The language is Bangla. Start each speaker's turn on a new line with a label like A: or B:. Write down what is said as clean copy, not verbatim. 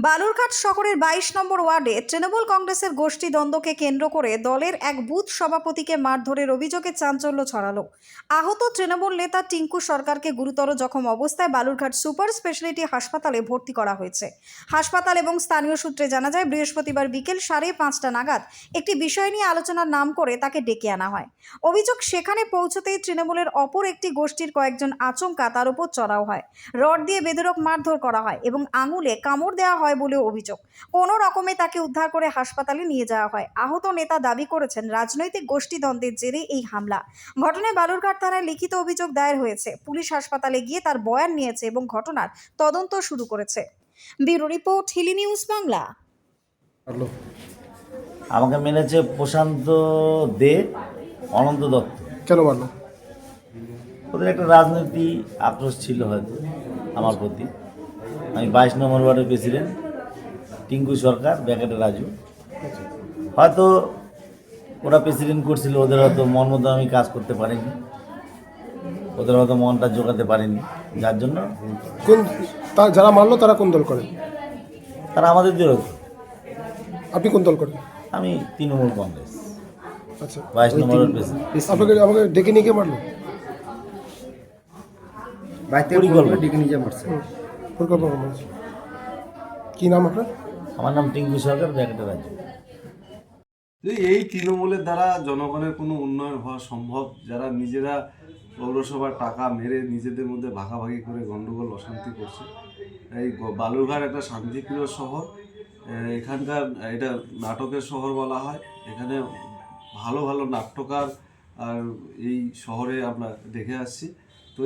A: বালুরঘাট শহরের 22 নম্বর ওয়ার্ডে তৃণমূল কংগ্রেসের গোষ্ঠী দ্বন্দ্বকে কেন্দ্র করে দলের এক বুথ সভাপতিকে মারধরের অভিযোগে চাঞ্চল্য ছড়ালো। আহত তৃণমূল নেতা টিঙ্কু সরকারকে গুরুতর জখম অবস্থায় বালুরঘাট সুপার স্পেশালিটি হাসপাতালে ভর্তি করা হয়েছে। হাসপাতাল এবং স্থানীয় সূত্রে জানা যায়, বৃহস্পতিবার বিকেল 5:30 নাগাদ একটি বিষয় নিয়ে আলোচনার নাম করে তাকে ডেকে আনা হয়। অভিযোগ, সেখানে পৌঁছতেই তৃণমূলের অপর একটি গোষ্ঠীর কয়েকজন আচমকা তার উপর চড়াও হয়, রড দিয়ে বেধড়ক মারধর করা হয় এবং আঙুলে কামড় দেওয়া হয় বলে অভিযোগ। কোনো রকমে তাকে উদ্ধার করে হাসপাতালে নিয়ে যাওয়া হয়। আহত নেতা দাবি করেছেন, রাজনৈতিক গোষ্ঠীদ্বন্দ্বের জেরে এই হামলা। ঘটনায় বালুরঘাট থানায় লিখিত অভিযোগ দায়ের হয়েছে। পুলিশ হাসপাতালে গিয়ে তার বয়ান নিয়েছে এবং ঘটনার তদন্ত শুরু করেছে। Bureau report, Hili news Bangla.
B: আমাকে মেরেছে প্রশান্ত দে, অনন্ত দত্ত।
C: কেন মারলো?
B: ওদের একটা রাজনীতি আক্রোশ ছিল হয়তো আমার প্রতি। আমি 22 নম্বর ওয়ার্ডের প্রেসিডেন্ট টিঙ্কু সরকার, ব্যাকেটে রাজু। হয়তো ওরা প্রেসিডেন্ট করছিল, ওদের হয়তো মন মতো আমি কাজ করতে পারিনি, ওদের হয়তো মনটা জোগাতে পারিনি, যার জন্য
C: যারা মারলো তারা কোন দল করেন?
B: তারা আমাদের দল।
C: আপনি কোন দল করেন?
B: আমি তৃণমূল কংগ্রেস,
C: আচ্ছা।
B: 22 নম্বর ওয়ার্ড প্রেসিডেন্ট।
C: আমাকে ডেকে নিয়ে গিয়ে মারলো?
B: ডেকে নিয়ে মারছে।
C: পরিকল্পনা মারছে। কি নাম আপনার?
B: আমার নাম টিঙ্কু সরকার, ব্যাকেটে রাজু।
D: এই তৃণমূলের দ্বারা জনগণের কোনো উন্নয়ন হওয়া সম্ভব? যারা নিজেরা পৌরসভার টাকা মেরে নিজেদের মধ্যে ভাগাভাগি করে গণ্ডগোল অশান্তি করছে। এই বালুরঘাট একটা শান্তিপ্রিয় শহর, এখানকার এটা নাটকের শহর বলা হয়। এখানে ভালো ভালো নাট্যকার আর এই শহরে আমরা দেখে আসছি। তো